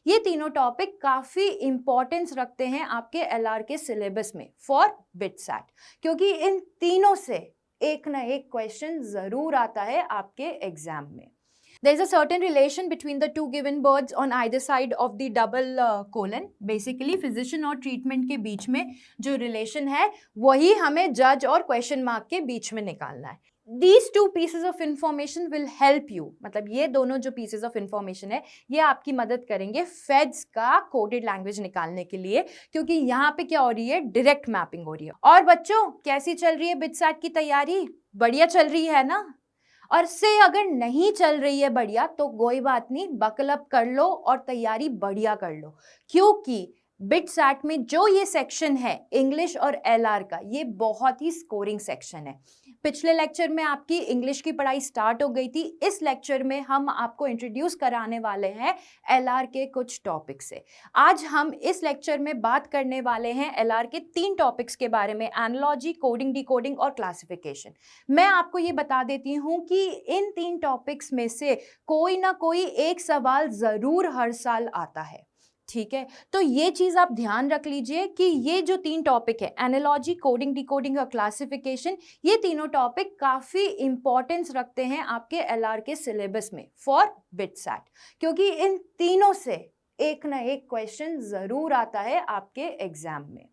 ये तीनों टॉपिक काफ़ी इंपॉर्टेंस रखते हैं आपके एलआर के सिलेबस में फॉर बिटसैट, क्योंकि इन तीनों से एक ना एक क्वेश्चन ज़रूर आता है आपके एग्जाम में. There is a certain relation between the two given words on either side of the double colon. Basically, physician और treatment के बीच में जो relation है वही हमें judge और question mark के बीच में निकालना है. These two pieces of information will help you. मतलब ये दोनों जो pieces of information है ये आपकी मदद करेंगे फेड्स का coded language निकालने के लिए, क्योंकि यहाँ पे क्या हो रही है, direct mapping हो रही है. और बच्चों कैसी चल रही है बिटसैट की तैयारी? बढ़िया चल रही है ना? और से अगर नहीं चल रही है बढ़िया तो कोई बात नहीं, बकल अप कर लो और तैयारी बढ़िया कर लो, क्योंकि बिटसैट में जो ये सेक्शन है इंग्लिश और एलआर का, ये बहुत ही स्कोरिंग सेक्शन है. पिछले लेक्चर में आपकी इंग्लिश की पढ़ाई स्टार्ट हो गई थी. इस लेक्चर में हम आपको इंट्रोड्यूस कराने वाले हैं एलआर के कुछ टॉपिक से. आज हम इस लेक्चर में बात करने वाले हैं एलआर के 3 टॉपिक्स के बारे में, एनालॉजी, कोडिंग, डिकोडिंग और क्लासिफिकेशन. मैं आपको ये बता देती हूँ कि इन 3 टॉपिक्स में से कोई ना कोई एक सवाल ज़रूर हर साल आता है. ठीक है, तो ये चीज़ आप ध्यान रख लीजिए कि ये जो 3 टॉपिक है, एनालॉजी, कोडिंग, डिकोडिंग और क्लासिफिकेशन, ये तीनों टॉपिक काफ़ी इंपॉर्टेंस रखते हैं आपके एलआर के सिलेबस में फॉर बिटसैट, क्योंकि इन तीनों से एक ना एक क्वेश्चन ज़रूर आता है आपके एग्जाम में.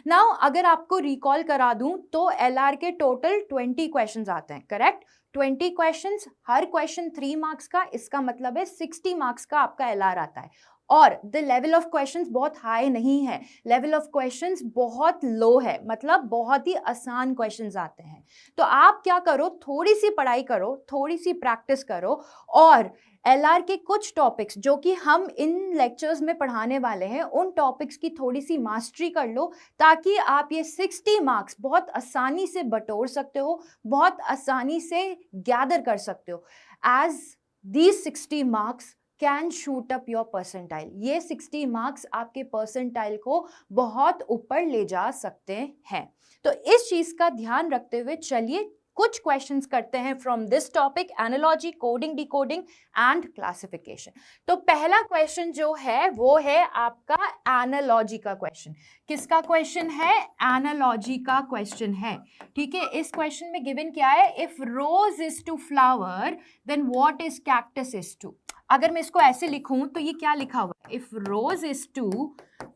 नाउ अगर आपको रिकॉल करा दूं तो एलआर के टोटल 20 क्वेश्चंस आते हैं, करेक्ट? 20 क्वेश्चंस, हर क्वेश्चन 3 मार्क्स का, इसका मतलब है 60 मार्क्स का आपका एलआर आता है. और द लेवल ऑफ क्वेश्चंस बहुत हाई नहीं है, लेवल ऑफ क्वेश्चंस बहुत लो है, मतलब बहुत ही आसान क्वेश्चंस आते हैं. तो आप क्या करो, थोड़ी सी पढ़ाई करो, थोड़ी सी प्रैक्टिस करो और एलआर के कुछ टॉपिक्स जो कि हम इन लेक्चर्स में पढ़ाने वाले हैं, उन टॉपिक्स की थोड़ी सी मास्टरी कर लो, ताकि आप ये 60 मार्क्स बहुत आसानी से बटोर सकते हो, बहुत आसानी से गैदर कर सकते हो. As these 60 marks can shoot up your percentile. ये 60 मार्क्स आपके परसेंटाइल को बहुत ऊपर ले जा सकते हैं. तो इस चीज़ का ध्यान रखते हुए चलिए कुछ क्वेश्चंस करते हैं from this topic, analogy, coding, decoding and classification. तो पहला क्वेश्चन जो है वो है आपका एनालॉजी का क्वेश्चन. किसका क्वेश्चन है? एनालॉजी का क्वेश्चन है. ठीक है, इस क्वेश्चन में गिवन क्या है? If rose is to flower then what is cactus is to. अगर मैं इसको ऐसे लिखूं तो ये क्या लिखा हुआ है? If rose is to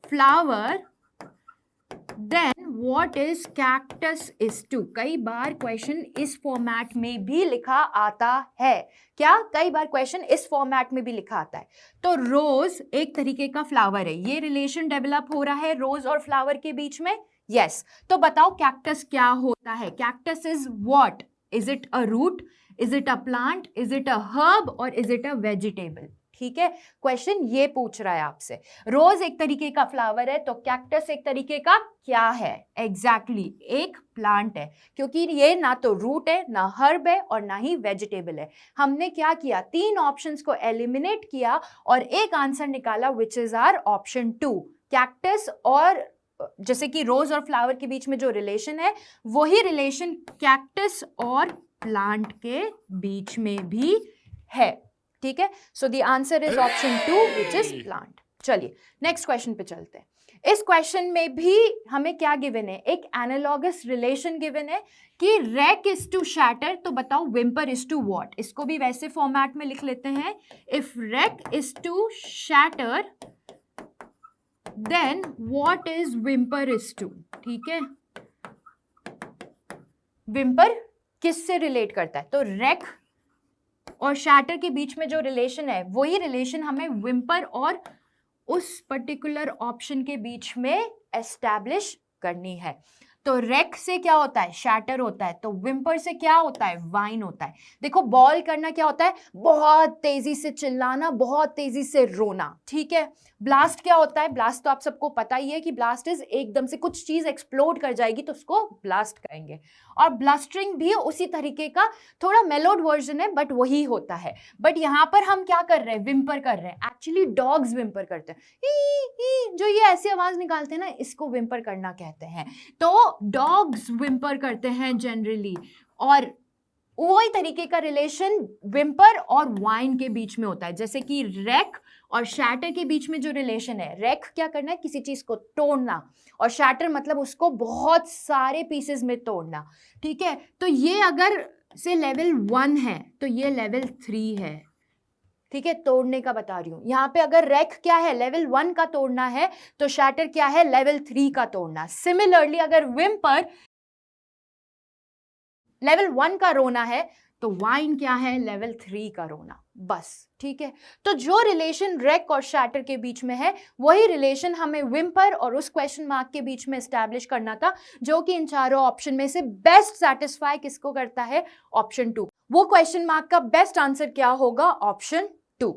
flower then what is cactus is to. कई बार क्वेश्चन इस फॉर्मेट में भी लिखा आता है. क्या? कई बार क्वेश्चन इस फॉर्मेट में भी लिखा आता है. तो रोज एक तरीके का फ्लावर है, ये रिलेशन डेवलप हो रहा है रोज और फ्लावर के बीच में. यस, तो बताओ कैक्टस क्या होता है? Cactus is what? Is it a root? Is it a plant? Is it a herb? और इज इट अ वेजिटेबल? ठीक है, क्वेश्चन ये पूछ रहा है आपसे. रोज एक तरीके का फ्लावर है, तो कैक्टस एक तरीके का क्या है? एग्जैक्टली एक प्लांट है, क्योंकि ये ना तो रूट है, ना हर्ब है और ना ही वेजिटेबल है. हमने क्या किया? 3 ऑप्शंस को एलिमिनेट किया और एक आंसर निकाला which is our option 2. Cactus और जैसे कि रोज और फ्लावर के बीच में जो रिलेशन है वही रिलेशन कैक्टस और प्लांट के बीच में भी है. ठीक है, so the answer is option 2 which is plant. चलिए नेक्स्ट क्वेश्चन पे चलते हैं. इस क्वेश्चन में भी हमें क्या गिवन है? एक एनालॉगस रिलेशन गिवन है कि रैक इज टू शैटर, तो बताओ विम्पर इज टू व्हाट. इसको भी वैसे फॉर्मेट में लिख लेते हैं. If rack is to shatter then what is whimper is to. ठीक है, विम्पर किससे रिलेट करता है? तो रैक और शैटर के बीच में जो रिलेशन है वही रिलेशन हमें विम्पर और उस पर्टिकुलर ऑप्शन के बीच में एस्टैब्लिश करनी है. तो रैक से क्या होता है? शैटर होता है. तो विम्पर से क्या होता है? वाइन होता है. देखो, बॉल करना क्या होता है? बहुत तेजी से चिल्लाना, बहुत तेजी से रोना. ठीक है, ब्लास्ट क्या होता है? ब्लास्ट तो आप सबको पता ही है कि ब्लास्ट इज एकदम से कुछ चीज एक्सप्लोड कर जाएगी तो उसको ब्लास्ट कहेंगे. और ब्लास्टरिंग भी उसी तरीके का थोड़ा मेलोड वर्जन है, बट वही होता है. बट यहाँ पर हम क्या कर रहे हैं? विम्पर कर रहे हैं. एक्चुअली डॉग्स विम्पर करते हैं. जो ये ऐसी आवाज निकालते हैं ना, इसको विम्पर करना कहते हैं. तो डॉग्स विम्पर करते हैं जनरली. और वही तरीके का रिलेशन विम्पर और वाइन के बीच में होता है, जैसे कि रैक और शैटर के बीच में जो रिलेशन है, रैक क्या करना है, किसी चीज को तोड़ना, और शैटर मतलब उसको बहुत सारे पीसेस में तोड़ना, ठीक है। तो ये अगर से लेवल 1 है तो ये लेवल 3 है, ठीक है, तोड़ने का बता रही हूं। यहां पे अगर रैक क्या है, लेवल 1 का तोड़ना है, तो शैटर क्या है, लेवल 3 का तोड़ना। सिमिलरली अगर विम्पर लेवल 1 का रोना है तो वाइन क्या है, लेवल 3 का रोना, बस, ठीक है। तो जो रिलेशन रैक और शैटर के बीच में है वही रिलेशन हमें विम्पर और उस क्वेश्चन मार्क के बीच में एस्टैब्लिश करना था, जो कि इन चारों ऑप्शन में से बेस्ट सेटिस्फाई किसको करता है, ऑप्शन 2। वो क्वेश्चन मार्क का बेस्ट आंसर क्या होगा, ऑप्शन 2।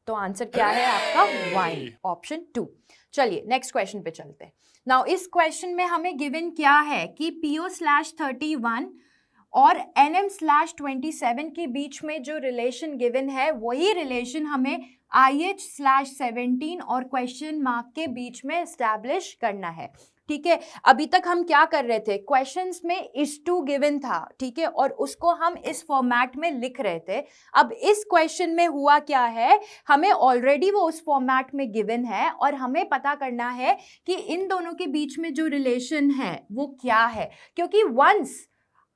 तो आंसर क्या है आपका, वाइन, ऑप्शन 2। चलिए नेक्स्ट क्वेश्चन पे चलते हैं। नाउ इस क्वेश्चन में हमें गिवन क्या है कि PO/31 और NM/27 के बीच में जो रिलेशन गिवन है वही रिलेशन हमें IH/17 और क्वेश्चन मार्क के बीच में एस्टैब्लिश करना है, ठीक है। अभी तक हम क्या कर रहे थे, क्वेश्चंस में is/to गिवन था, ठीक है, और उसको हम इस फॉर्मेट में लिख रहे थे। अब इस क्वेश्चन में हुआ क्या है, हमें ऑलरेडी वो उस फॉर्मेट में गिवन है और हमें पता करना है कि इन दोनों के बीच में जो रिलेशन है वो क्या है, क्योंकि वंस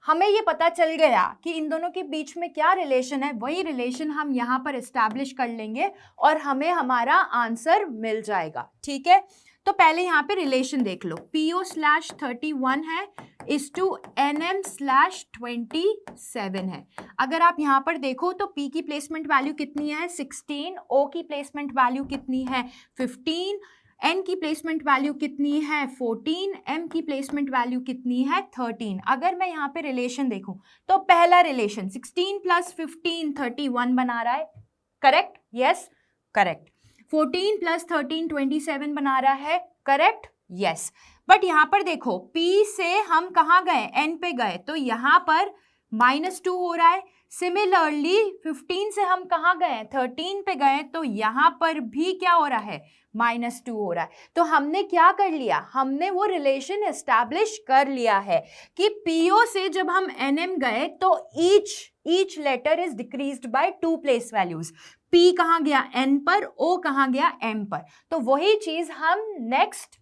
हमें ये पता चल गया कि इन दोनों के बीच में क्या रिलेशन है, वही रिलेशन हम यहाँ पर एस्टैब्लिश कर लेंगे और हमें हमारा आंसर मिल जाएगा, ठीक है। तो पहले यहाँ पे रिलेशन देख लो, PO/31 है is/to NM/27 है। अगर आप यहाँ पर देखो तो P की प्लेसमेंट वैल्यू कितनी है, 16, O की प्लेसमेंट वैल्यू कितनी है, 15, N की प्लेसमेंट वैल्यू कितनी है, 14, M की प्लेसमेंट वैल्यू कितनी है, 13। अगर मैं यहाँ पे रिलेशन देखूं तो पहला रिलेशन 16 + 15 31 बना रहा है, करेक्ट, यस करेक्ट। 14 + 13 27 बना रहा है, करेक्ट, यस। बट यहाँ पर देखो P से हम कहाँ गए, N पे गए, तो यहाँ पर -2 हो रहा है। सिमिलरली 15 से हम कहाँ गए, 13 पे गए, तो यहाँ पर भी क्या हो रहा है, -2 हो रहा है। तो हमने क्या कर लिया, हमने वो रिलेशन एस्टैब्लिश कर लिया है कि PO से जब हम NM गए तो each letter is decreased by 2 place values. P कहाँ गया, N पर, O कहाँ गया, M पर। तो वही चीज हम नेक्स्ट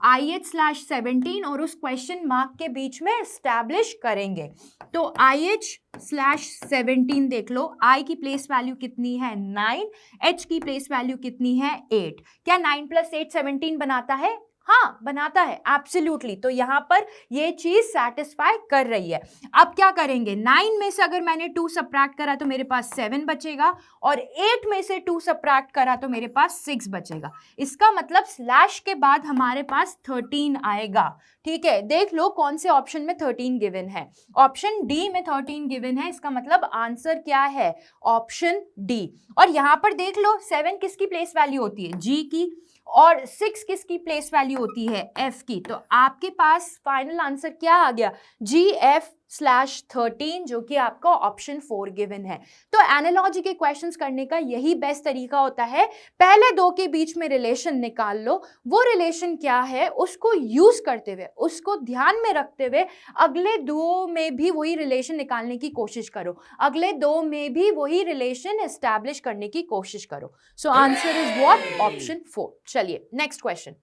IH/17 और उस क्वेश्चन मार्क के बीच में एस्टैब्लिश करेंगे। तो IH/17 देख लो, I की प्लेस वैल्यू कितनी है, 9, H की प्लेस वैल्यू कितनी है, 8। क्या 9 + 8 17 बनाता है, हाँ बनाता है, एब्सोल्युटली। तो यहाँ पर ये चीज सेटिस्फाई कर रही है। अब क्या करेंगे, 9 में से अगर मैंने 2 सब्ट्रैक्ट करा तो मेरे पास 7 बचेगा, और 8 में से 2 सब्ट्रैक्ट करा तो मेरे पास 6 बचेगा। इसका मतलब स्लैश के बाद हमारे पास 13 आएगा, ठीक है। देख लो कौन से ऑप्शन में 13 गिवन है, ऑप्शन डी में 13 गिवन है, इसका मतलब आंसर क्या है, ऑप्शन डी। और यहाँ पर देख लो 7 किसकी प्लेस वैल्यू होती है, जी की, और 6 किसकी प्लेस वैल्यू होती है, एफ की। तो आपके पास फाइनल आंसर क्या आ गया, GF/13, जो कि आपका ऑप्शन 4 गिवन है। तो एनालॉजी के क्वेश्चंस करने का यही बेस्ट तरीका होता है, पहले दो के बीच में रिलेशन निकाल लो, वो रिलेशन क्या है उसको यूज करते हुए, उसको ध्यान में रखते हुए अगले दो में भी वही रिलेशन निकालने की कोशिश करो, अगले दो में भी वही रिलेशन एस्टैब्लिश करने की कोशिश करो। So answer is what, option 4। चलिए next question.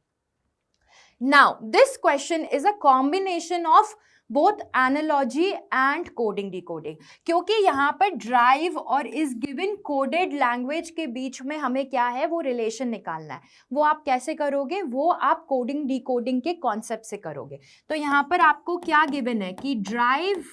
Now this question is a combination of both analogy and coding decoding, क्योंकि यहाँ पर ड्राइव और इस गिवन कोडेड लैंग्वेज के बीच में हमें क्या है, वो रिलेशन निकालना है। वो आप कैसे करोगे, वो आप कोडिंग डिकोडिंग के कॉन्सेप्ट से करोगे। तो यहाँ पर आपको क्या गिवन है कि ड्राइव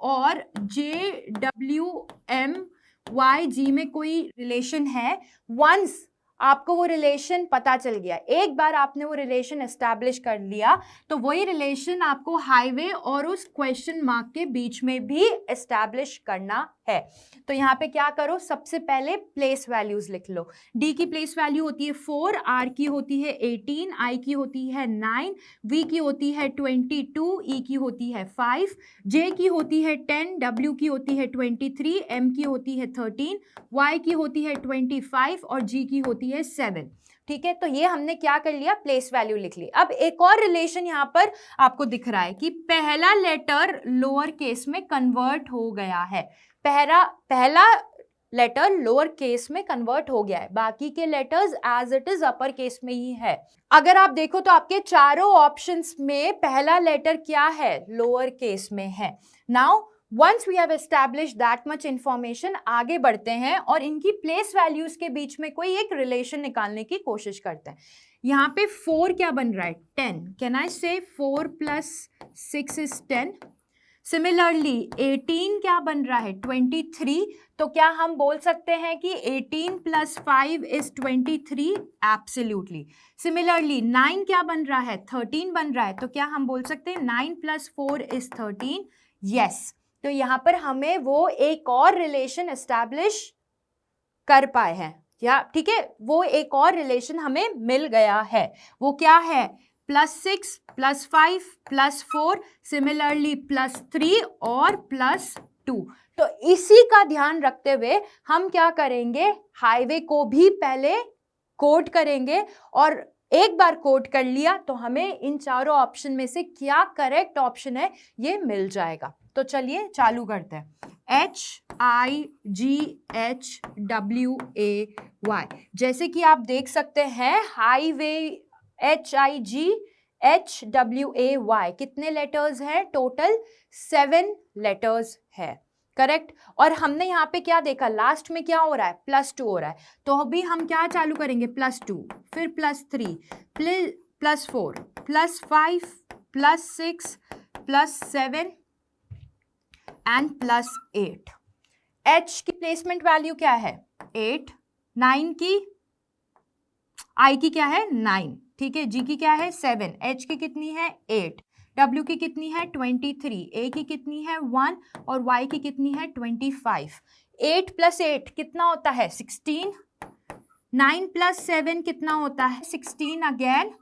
और JWMYG में कोई रिलेशन है। वंस आपको वो रिलेशन पता चल गया, एक बार आपने वो रिलेशन एस्टैब्लिश कर लिया, तो वही रिलेशन आपको हाईवे और उस क्वेश्चन मार्क के बीच में भी एस्टैब्लिश करना है। तो यहाँ पे क्या करो, सबसे पहले प्लेस वैल्यूज लिख लो। डी की प्लेस वैल्यू होती है 4, आर की होती है 18, आई की होती है 9, वी की होती है 22, ई की होती है 5, जे की होती है 10, डब्ल्यू की होती है 23, एम की होती है 13, वाई की होती है 25 और जी की होती है 7। ठीक है, तो ये हमने क्या कर लिया, प्लेस वैल्यू लिख ली। अब एक और रिलेशन यहाँ पर आपको दिख रहा है कि पहला लेटर लोअर केस में कन्वर्ट हो गया है, पहला लेटर लोअर केस में कन्वर्ट हो गया है, बाकी के letters as it is upper case में ही है। अगर आप देखो तो आपके चारों ऑप्शंस में पहला लेटर क्या है, लोअर केस में है। Now once we have established that much information, आगे बढ़ते हैं और इनकी प्लेस वैल्यूज के बीच में कोई एक रिलेशन निकालने की कोशिश करते हैं। यहाँ पे 4 क्या बन रहा है, 10। कैन आई से 4 + 6 इज 10। सिमिलरली 18 क्या बन रहा है, 23। तो क्या हम बोल सकते हैं कि 18 + 5 इज 23? एब्सोल्युटली। सिमिलरली 9 क्या बन रहा है, 13 बन रहा है। तो क्या हम बोल सकते हैं 9 + 4 इज 13? यस। तो यहाँ पर हमें वो एक और रिलेशन एस्टैब्लिश कर पाए हैं, या ठीक है, वो एक और रिलेशन हमें मिल गया है। वो क्या है, +6 + 5 + 4, सिमिलरली +3 और +2। तो इसी का ध्यान रखते हुए हम क्या करेंगे, हाईवे को भी पहले कोड करेंगे, और एक बार कोड कर लिया तो हमें इन चारों ऑप्शन में से क्या करेक्ट ऑप्शन है ये मिल जाएगा। तो चलिए चालू करते हैं। HIGHWAY, जैसे कि आप देख सकते हैं हाईवे HIGHWAY कितने लेटर्स हैं, टोटल 7 लेटर्स है, करेक्ट। और हमने यहाँ पे क्या देखा, लास्ट में क्या हो रहा है, +2 हो रहा है। तो अभी हम क्या चालू करेंगे, +2, फिर +3, +4, +5, +6, +7 एंड +8। H की प्लेसमेंट वैल्यू क्या है, 8। 9 की, I की क्या है, 9, ठीक है। G की क्या है, 7। H की कितनी है, 8। W की कितनी है, 23। A की कितनी है, 1। और Y की कितनी है, 25। 8 + 8 कितना होता है, 16। 9 + 7 कितना होता है, 16 again.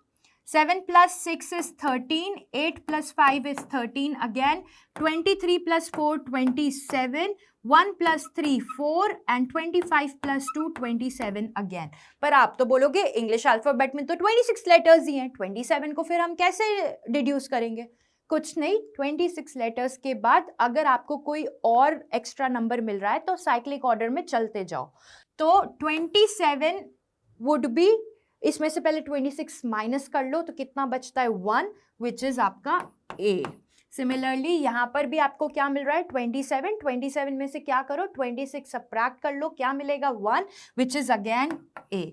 7 + 6 is 13, 8 + 5 is 13 again, 23 + 4 27, 1 + 3 4 and 25 + 2 27 again। पर आप तो बोलोगे इंग्लिश अल्फाबेट में तो 26 लेटर्स ही हैं, 27 को फिर हम कैसे डिड्यूस करेंगे? कुछ नहीं, 26 लेटर्स के बाद अगर आपको कोई और एक्स्ट्रा नंबर मिल रहा है तो साइक्लिक ऑर्डर में चलते जाओ। तो 27 वुड बी, इसमें से पहले 26 माइनस कर लो तो कितना बचता है, 1, विच इज आपका A। सिमिलरली यहाँ पर भी आपको क्या मिल रहा है, 27 में से क्या करो, 26 सब्ट्रैक्ट कर लो, क्या मिलेगा, 1, विच इज अगेन A।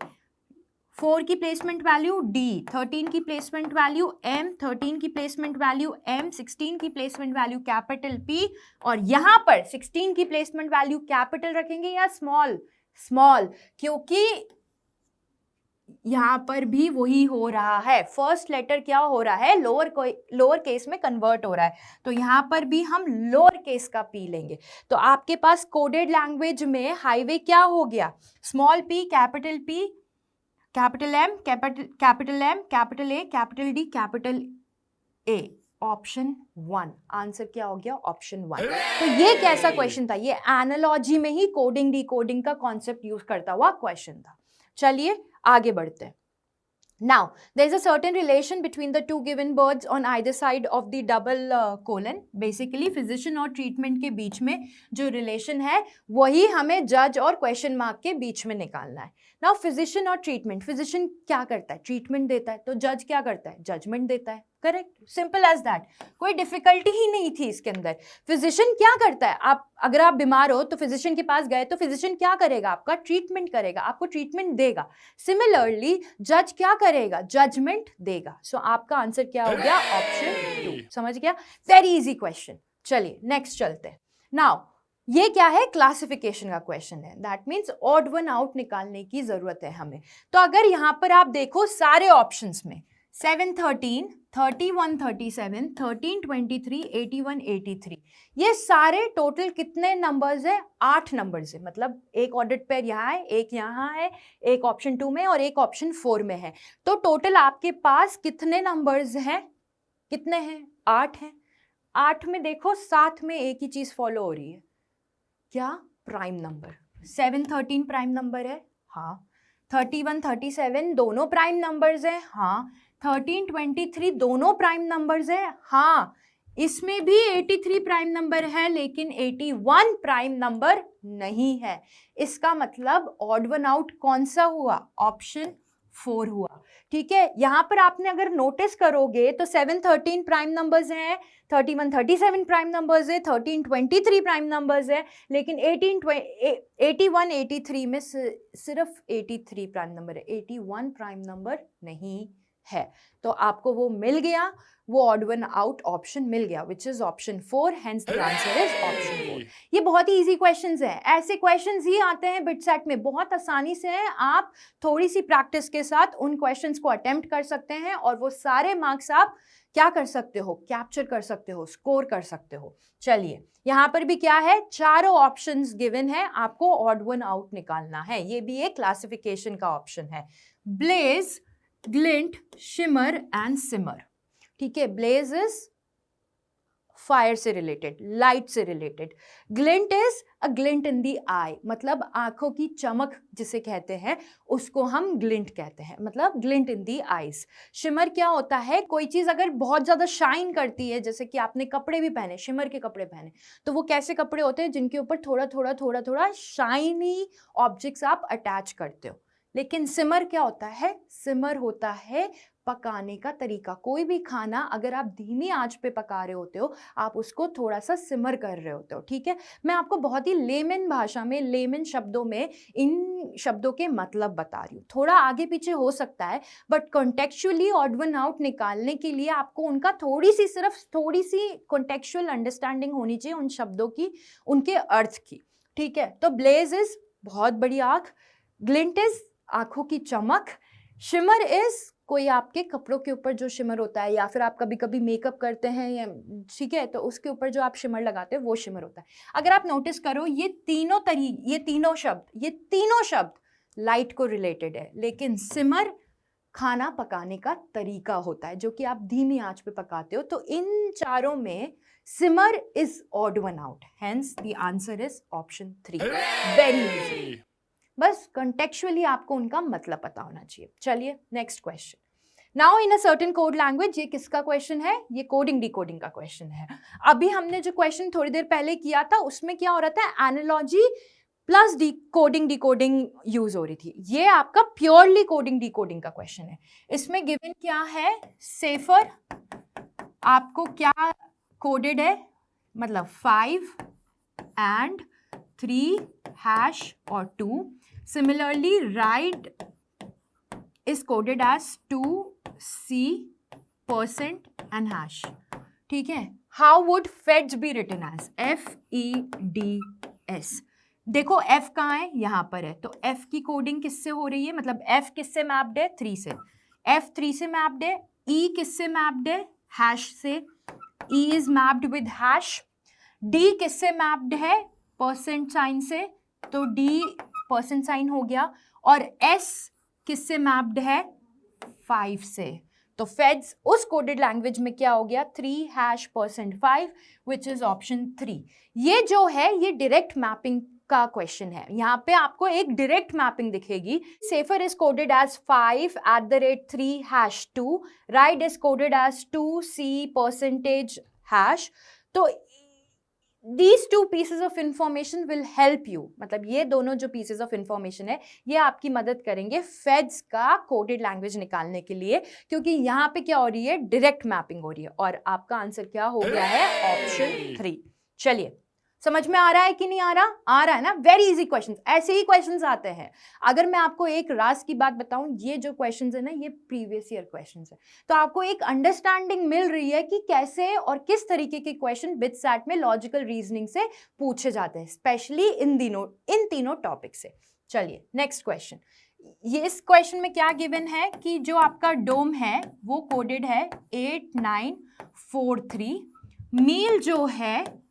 4 की प्लेसमेंट वैल्यू D, 13 की प्लेसमेंट वैल्यू M, 13 की प्लेसमेंट वैल्यू M, 16 की प्लेसमेंट वैल्यू कैपिटल P, और यहाँ पर 16 की प्लेसमेंट वैल्यू कैपिटल रखेंगे या स्मॉल, स्मॉल, क्योंकि यहां पर भी वही हो रहा है, फर्स्ट लेटर क्या हो रहा है, लोअर केस में कन्वर्ट हो रहा है, तो यहां पर भी हम लोअर केस का P लेंगे। तो आपके पास कोडेड लैंग्वेज में हाईवे क्या हो गया, small p, capital P, capital M, capital M, capital A, capital D, capital A। Option 1 answer क्या हो गया, ऑप्शन 1। तो ये कैसा क्वेश्चन था, ये एनालॉजी में ही कोडिंग डिकोडिंग का कॉन्सेप्ट यूज करता हुआ क्वेश्चन था। चलिए आगे बढ़ते हैं। Now, there is a certain relation between the two given words on either side of the double colon. Basically, physician और treatment के बीच में जो relation है वही हमें judge और question mark के बीच में निकालना है। Now, physician और treatment, physician क्या करता है, treatment देता है, तो judge क्या करता है, judgment देता है, करेक्ट, सिंपल एज दैट, कोई डिफिकल्टी ही नहीं थी इसके अंदर। फिजिशियन क्या करता है, आप अगर आप बीमार हो तो फिजिशियन के पास गए तो फिजिशियन क्या करेगा, आपका ट्रीटमेंट करेगा, आपको ट्रीटमेंट देगा। सिमिलरली जज क्या करेगा, जजमेंट देगा। सो आपका आंसर क्या हो गया, ऑप्शन 2। समझ गया, वेरी इजी क्वेश्चन। चलिए नेक्स्ट चलते हैं। नाउ ये क्या है, क्लासिफिकेशन का क्वेश्चन है, that means odd one out निकालने की जरूरत है हमें। तो अगर यहां पर आप देखो सारे ऑप्शंस में 7 13 31 37 13 23 81 83, ये सारे टोटल कितने नंबर्स है, 8 नंबर्स है। मतलब एक ऑर्डर्ड पेयर यहाँ है, एक यहाँ है, एक ऑप्शन 2 में और एक ऑप्शन 4 में है। तो टोटल आपके पास कितने नंबर्स हैं, कितने हैं, 8 हैं। 8 में देखो साथ में एक ही चीज फॉलो हो रही है, क्या, प्राइम नंबर। 7 13 प्राइम नंबर है, हाँ। 31, 37 दोनों प्राइम नंबर्स हैं, हाँ। 13, 23 दोनों प्राइम नंबर्स हैं, हाँ। इसमें भी 83 प्राइम नंबर है लेकिन 81 प्राइम नंबर नहीं है। इसका मतलब ऑड वन आउट कौन सा हुआ? ऑप्शन 4 हुआ। ठीक है, यहां पर आपने अगर नोटिस करोगे तो 7, 13 प्राइम नंबर्स हैं, 31, 37 प्राइम नंबर्स है, 13, 23 प्राइम नंबर्स है, लेकिन 81, 83 में सिर्फ 83 प्राइम नंबर है, 81 प्राइम नंबर नहीं है। तो आपको वो मिल गया, वो ऑड वन आउट ऑप्शन मिल गया, which is option 4, hence the answer is option 4। ये बहुत ही इजी क्वेश्चंस हैं, ऐसे क्वेश्चंस ही आते हैं बिटसेट में, बहुत आसानी से हैं। आप थोड़ी सी प्रैक्टिस के साथ उन क्वेश्चंस को अटेम्प्ट कर सकते हैं और वो सारे मार्क्स आप क्या कर सकते हो? कैप्चर कर सकते हो, स्कोर कर सकते हो। चलिए, यहां पर भी क्या है, चारों ऑप्शंस गिवन है, आपको ऑड वन आउट निकालना है। ये भी एक क्लासिफिकेशन का ऑप्शन है, blaze, glint, shimmer and simmer. ठीक है, ब्लेज इज फायर से रिलेटेड, लाइट से related. Glint is a glint in the eye, मतलब आंखों की चमक जिसे कहते हैं उसको हम ग्लिंट कहते हैं, मतलब glint in the eyes. Shimmer क्या होता है? कोई चीज अगर बहुत ज्यादा शाइन करती है, जैसे कि आपने कपड़े भी पहने, शिमर के कपड़े पहने, तो वो कैसे कपड़े होते हैं? जिनके ऊपर थोड़ा थोड़ा थोड़ा थोड़ा शाइनी ऑब्जेक्ट्स आप अटैच करते हो। लेकिन सिमर क्या होता है? सिमर होता है पकाने का तरीका। कोई भी खाना अगर आप धीमी आंच पे पका रहे होते हो, आप उसको थोड़ा सा सिमर कर रहे होते हो। ठीक है, मैं आपको बहुत ही लेमन भाषा में, लेमन शब्दों में इन शब्दों के मतलब बता रही हूँ। थोड़ा आगे पीछे हो सकता है, but contextually odd one out निकालने के लिए आपको उनका सिर्फ थोड़ी सी कॉन्टेक्चुअल अंडरस्टैंडिंग होनी चाहिए उन शब्दों की, उनके अर्थ की। ठीक है, तो ब्लेज इज बहुत बड़ी आंख, ग्लिंट इज आंखों की चमक, शिमर इज कोई आपके कपड़ों के ऊपर जो शिमर होता है, या फिर आप कभी कभी मेकअप करते हैं, या ठीक है, तो उसके ऊपर जो आप शिमर लगाते हो वो शिमर होता है। अगर आप नोटिस करो, ये तीनों शब्द लाइट को रिलेटेड है, लेकिन सिमर खाना पकाने का तरीका होता है जो कि आप धीमी आंच पे पकाते हो। तो इन चारों में simmer is odd one out, hence the answer is option 3। Very easy, बस कॉन्टेक्चुअली आपको उनका मतलब पता होना चाहिए। चलिए, next question. Now in a certain code language, ये किसका क्वेश्चन है? ये कोडिंग डिकोडिंग का क्वेश्चन है। अभी हमने जो क्वेश्चन थोड़ी देर पहले किया था उसमें क्या हो रहा था? Analogy plus coding decoding use हो रही थी। ये आपका प्योरली कोडिंग डिकोडिंग का क्वेश्चन है। इसमें गिवन क्या है? सेफर आपको क्या कोडेड है? मतलब 5 and 3 hash or 2. Similarly, write is coded as 2C % and hash. ठीक है, how would feds be written as? FEDS. देखो f कहाँ है? यहाँ पर है, तो f की कोडिंग किससे हो रही है? मतलब f किससे मैप्ड है? 3 से। f 3 से मैप्ड है। e किससे मैप्ड है? हैश से। e is mapped with hash. d किससे मैप्ड है? परसेंट साइन से, तो d परसेंट साइन हो गया। और s किससे मैप्ड है? 5 से। तो फेड्स उस कोडेड लैंग्वेज में क्या हो गया? 3 hash %5 विच इज ऑप्शन 3। ये जो है ये डायरेक्ट मैपिंग का क्वेश्चन है। यहाँ पे आपको एक डायरेक्ट मैपिंग दिखेगी। Safer is coded as 5 @3 hash 2, right is coded as 2C %hash। तो these two pieces of information will help you, मतलब ये दोनों जो pieces of information है ये आपकी मदद करेंगे फेड्स का कोडेड लैंग्वेज निकालने के लिए, क्योंकि यहाँ पे क्या हो रही है? डायरेक्ट मैपिंग हो रही है। और आपका आंसर क्या हो गया है? ऑप्शन 3। चलिए, समझ में आ रहा है कि नहीं आ रहा? आ रहा है ना? वेरी इजी क्वेश्चंस, ऐसे ही क्वेश्चंस आते हैं। अगर मैं आपको एक राज की बात बताऊं, ये जो क्वेश्चंस है ना ये प्रीवियस ईयर क्वेश्चंस है, तो आपको एक अंडरस्टैंडिंग मिल रही है कि कैसे और किस तरीके के क्वेश्चन बिटसैट में लॉजिकल रीजनिंग से पूछे जाते हैं, स्पेशली इन तीनों टॉपिक से। चलिए, नेक्स्ट क्वेश्चन। ये इस क्वेश्चन में क्या गिवन है कि जो आपका डोम है वो कोडेड है 8943, मील जो है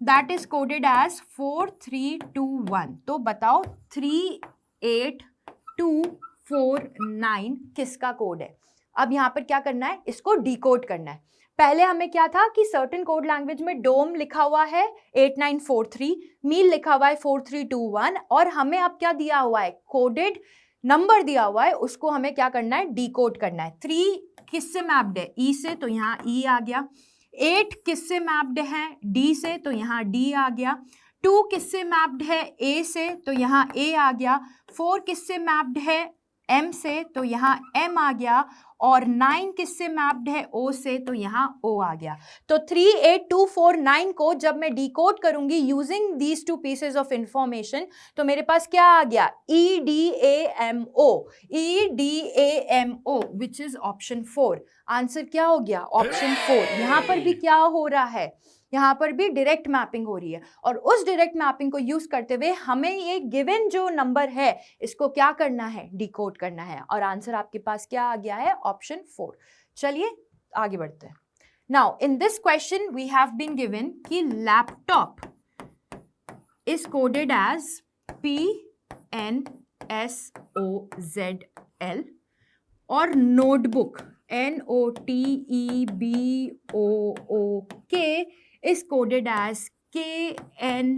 दैट इज कोडेड एज 4321। तो बताओ 38249 किसका कोड है? अब यहां पर क्या करना है? इसको डिकोड करना है। पहले हमें क्या था कि सर्टेन कोड लैंग्वेज में डोम लिखा हुआ है 8943, मील लिखा हुआ है 4321, और हमें अब क्या दिया हुआ है? कोडेड नंबर दिया हुआ है उसको हमें क्या करना है, डिकोड करना है। 3 किससे मैप्ड है, ई से, तो यहाँ ई आ गया। 8 किससे मैप्ड है, डी से, तो यहाँ डी आ गया। 2 किससे मैप्ड है, ए से, तो यहाँ ए आ गया। 4 किससे मैप्ड है, एम से, तो यहाँ एम आ गया। और 9 किससे मैप्ड है, ओ से, तो यहाँ ओ आ गया। तो 3, 8, 2, 4, 9 को जब मैं डिकोड करूंगी using these 2 pieces of information, तो मेरे पास क्या आ गया, EDAMO, EDAMO, which is option 4। Answer क्या हो गया, ऑप्शन 4। यहां पर भी क्या हो रहा है, यहाँ पर भी डायरेक्ट मैपिंग हो रही है, और उस डायरेक्ट मैपिंग को यूज करते हुए हमें ये गिवन जो नंबर है इसको क्या करना है, डिकोड करना है। और आंसर आपके पास क्या आ गया है, ऑप्शन 4। चलिए आगे बढ़ते हैं। Now in this question we have been given कि laptop is coded as PNSOZL और notebook NOTEBOOK is coded as KNNADSNN।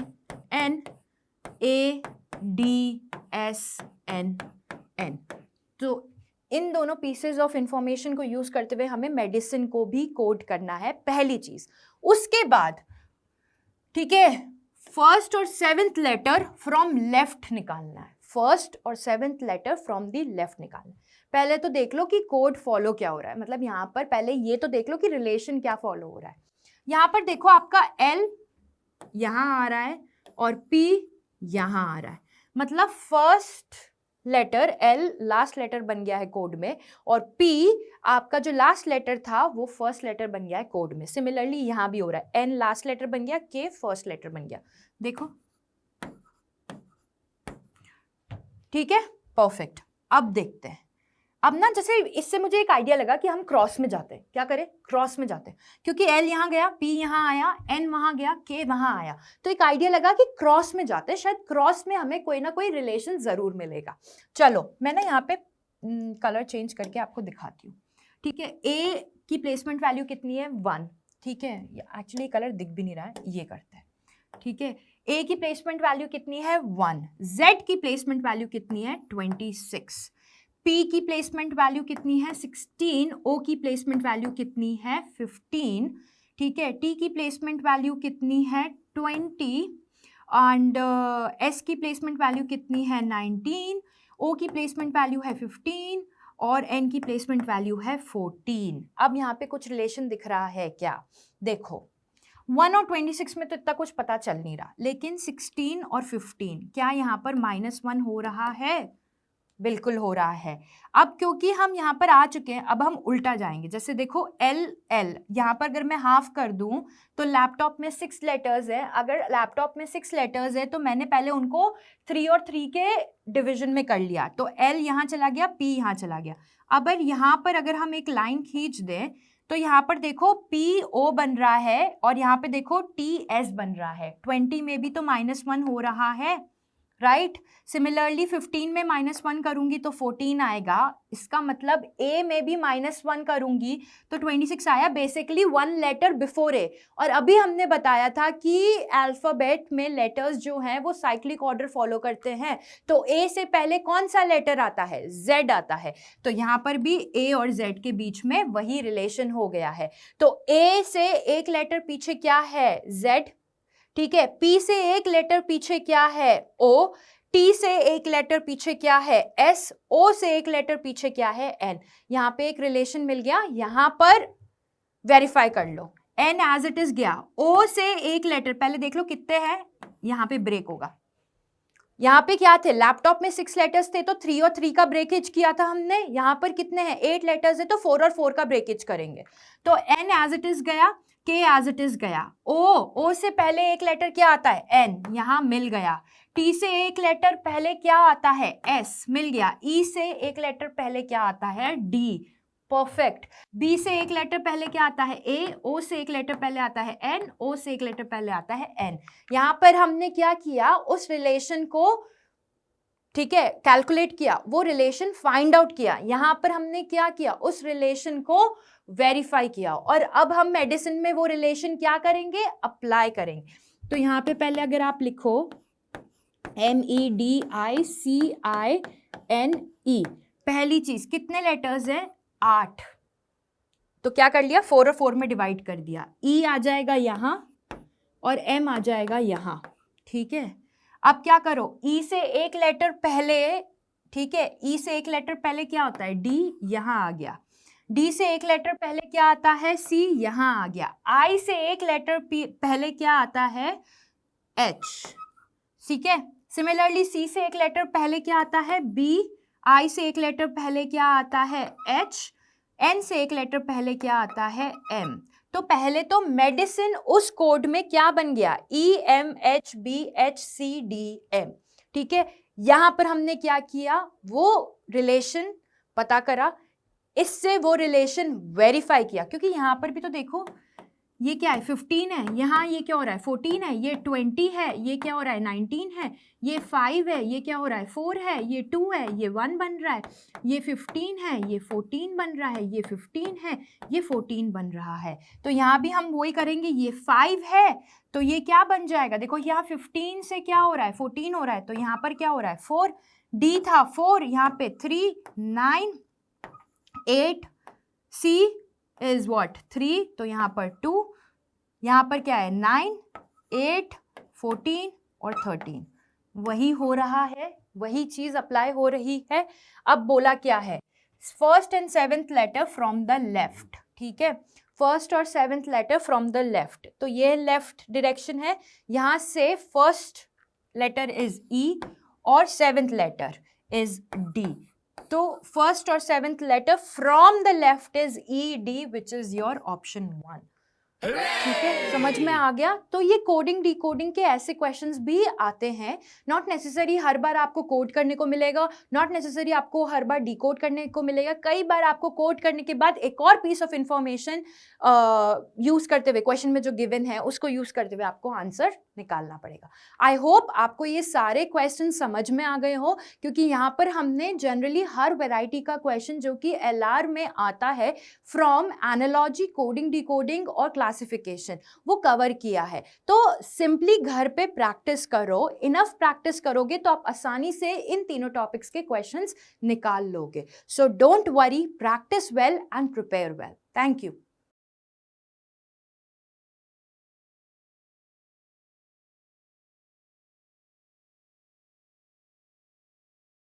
तो इन दोनों पीसेस ऑफ इंफॉर्मेशन को यूज करते हुए हमें मेडिसिन को भी कोड करना है, पहली चीज। उसके बाद ठीक है, फर्स्ट और 7th लेटर फ्रॉम लेफ्ट निकालना है, फर्स्ट और 7th letter from the left निकालना है। पहले तो देख लो कि कोड फॉलो क्या हो रहा है, मतलब यहाँ पर पहले ये तो देख लो कि रिलेशन क्या फॉलो हो रहा है। यहाँ पर देखो आपका L यहाँ आ रहा है और P यहाँ आ रहा है, मतलब first letter L last letter बन गया है कोड में, और P आपका जो लास्ट लेटर था वो फर्स्ट लेटर बन गया है कोड में। सिमिलरली यहाँ भी हो रहा है, N लास्ट लेटर बन गया, K फर्स्ट लेटर बन गया। देखो ठीक है, परफेक्ट। अब देखते हैं, अब ना जैसे इससे मुझे एक आइडिया लगा कि हम क्रॉस में जाते हैं। क्या करें, क्रॉस में जाते हैं, क्योंकि L यहाँ गया, P यहाँ आया, N वहाँ गया, K वहाँ आया, तो एक आइडिया लगा कि क्रॉस में जाते हैं, शायद क्रॉस में हमें कोई ना कोई रिलेशन जरूर मिलेगा। चलो मैं ना यहाँ पे कलर चेंज करके आपको दिखाती हूँ। ठीक है, A की प्लेसमेंट वैल्यू कितनी है, 1। ठीक है, एक्चुअली कलर दिख भी नहीं रहा है, ये करते हैं। ठीक है, A की प्लेसमेंट वैल्यू कितनी है, 1। Z की प्लेसमेंट वैल्यू कितनी है, 26। P की प्लेसमेंट वैल्यू कितनी है, 16। O की प्लेसमेंट वैल्यू कितनी है, 15। ठीक है, T की प्लेसमेंट वैल्यू कितनी है, 20। एंड S की प्लेसमेंट वैल्यू कितनी है, 19। O की प्लेसमेंट वैल्यू है 15 और N की प्लेसमेंट वैल्यू है 14। अब यहाँ पे कुछ रिलेशन दिख रहा है क्या, देखो 1 और 26 में तो इतना कुछ पता चल नहीं रहा, लेकिन 16 और 15 क्या यहाँ पर -1 हो रहा है, बिल्कुल हो रहा है। अब क्योंकि हम यहाँ पर आ चुके हैं, अब हम उल्टा जाएंगे। जैसे देखो L यहाँ पर अगर मैं हाफ कर दूं तो लैपटॉप में 6 लेटर्स है, अगर लैपटॉप में 6 लेटर्स है तो मैंने पहले उनको 3 और 3 के डिवीजन में कर लिया, तो L यहाँ चला गया, P यहाँ चला गया। अब यहाँ पर अगर हम एक लाइन खींच दें तो यहाँ पर देखो PO बन रहा है और यहाँ पे देखो TS बन रहा है। 20 में भी तो -1 हो रहा है, राइट। सिमिलरली 15 में -1 करूंगी तो 14 आएगा, इसका मतलब A में भी -1 करूंगी तो 26 आया, बेसिकली 1 लेटर बिफोर A। और अभी हमने बताया था कि अल्फाबेट में लेटर्स जो हैं वो साइक्लिक ऑर्डर फॉलो करते हैं, तो A से पहले कौन सा लेटर आता है, Z आता है, तो यहाँ पर भी A और Z के बीच में वही रिलेशन हो गया है। तो A से एक लेटर पीछे क्या है, Z। ठीक है, P से एक लेटर पीछे क्या है, O। T से एक लेटर पीछे क्या है, S। O से एक लेटर पीछे क्या है, N। यहाँ पे एक रिलेशन मिल गया, यहाँ पर वेरीफाई कर लो, N एज इट इज गया। O से एक लेटर पहले देख लो कितने हैं, यहाँ पे ब्रेक होगा। यहाँ पे क्या थे, लैपटॉप में 6 लेटर्स थे तो 3 और 3 का ब्रेकेज किया था हमने, यहाँ पर कितने हैं, 8 लेटर्स है तो 4 और 4 का ब्रेकेज करेंगे। तो N एज इट इज गया, K एज इट इज गया। O से पहले एक लेटर क्या आता है, N, यहाँ मिल गया। T से एक लेटर पहले क्या आता है, S, मिल गया। E से एक लेटर पहले क्या आता है, D, परफेक्ट। B से एक लेटर पहले क्या आता है, A। O से एक लेटर पहले आता है N। O से एक लेटर पहले आता है N। यहाँ पर हमने क्या किया, उस रिलेशन को ठीक है कैलकुलेट किया, वो रिलेशन फाइंड आउट किया। यहाँ पर हमने क्या किया, उस रिलेशन को वेरीफाई किया, और अब हम मेडिसिन में वो रिलेशन क्या करेंगे, अप्लाई करेंगे। तो यहाँ पे पहले अगर आप लिखो MEDICIN NE। पहली चीज कितने लेटर्स हैं? 8। तो क्या कर लिया? 4 और 4 में डिवाइड कर दिया। E आ जाएगा यहाँ और M आ जाएगा यहाँ, ठीक है। अब क्या करो, E से एक लेटर पहले, ठीक है, E से एक लेटर पहले क्या होता है? D, यहाँ आ गया। D से एक लेटर पहले क्या आता है? C, यहाँ आ गया। I से एक लेटर पहले क्या आता है? H, ठीक है। सिमिलरली C से एक लेटर पहले क्या आता है? B, I से एक लेटर पहले क्या आता है? H, N से एक लेटर पहले क्या आता है? M। तो पहले तो मेडिसिन उस कोड में क्या बन गया? EMHBHCDM, ठीक है। यहां पर हमने क्या किया? वो रिलेशन पता करा, इससे वो रिलेशन वेरीफाई किया, क्योंकि यहां पर भी तो देखो ये क्या है? 15 है, यहाँ ये क्या हो रहा है? 14 है, ये 20 है, ये क्या हो रहा है? 19 है, ये 5 है, ये क्या हो रहा है? 4 है, ये 2 है, ये 1 बन रहा है, ये 15 है, ये 14 बन रहा है, ये 15 है, ये 14 बन रहा है। तो यहाँ भी हम वही करेंगे, ये 5 है तो ये क्या बन जाएगा? देखो यहाँ 15 से क्या हो रहा है? 14 हो रहा है, तो यहाँ पर क्या हो रहा है? 4। D था 4, यहाँ पे 3, 9, 8, C is what? 3, तो यहाँ पर 2, यहाँ पर क्या है? 9, 8, 14 और 13। वही हो रहा है, वही चीज अप्लाई हो रही है। अब बोला क्या है? First and seventh letter from the left, ठीक है। फर्स्ट और seventh letter from the left, तो ये लेफ्ट डायरेक्शन है। यहां से फर्स्ट लेटर इज E और सेवेंथ लेटर इज D। तो फर्स्ट और seventh letter from the left is ED, which is your option 1, ठीक है। समझ में आ गया? तो ये कोडिंग डिकोडिंग के ऐसे क्वेश्चंस भी आते हैं। नॉट नेसेसरी हर बार आपको कोड करने को मिलेगा, नॉट नेसेसरी आपको हर बार डिकोड करने को मिलेगा। कई बार आपको कोड करने के बाद एक और पीस ऑफ इंफॉर्मेशन यूज करते हुए, क्वेश्चन में जो गिवन है उसको यूज करते हुए आपको आंसर निकालना पड़ेगा। आई होप आपको ये सारे क्वेश्चन समझ में आ गए हो, क्योंकि यहाँ पर हमने जनरली हर वेराइटी का क्वेश्चन जो कि LR में आता है फ्रॉम एनालॉजी, कोडिंग डिकोडिंग और क्लासिफिकेशन, वो कवर किया है। तो सिंपली घर पे प्रैक्टिस करो, इनफ प्रैक्टिस करोगे तो आप आसानी से इन तीनों टॉपिक्स के क्वेश्चंस निकाल लोगे। So don't worry, practice well and prepare well. Thank you.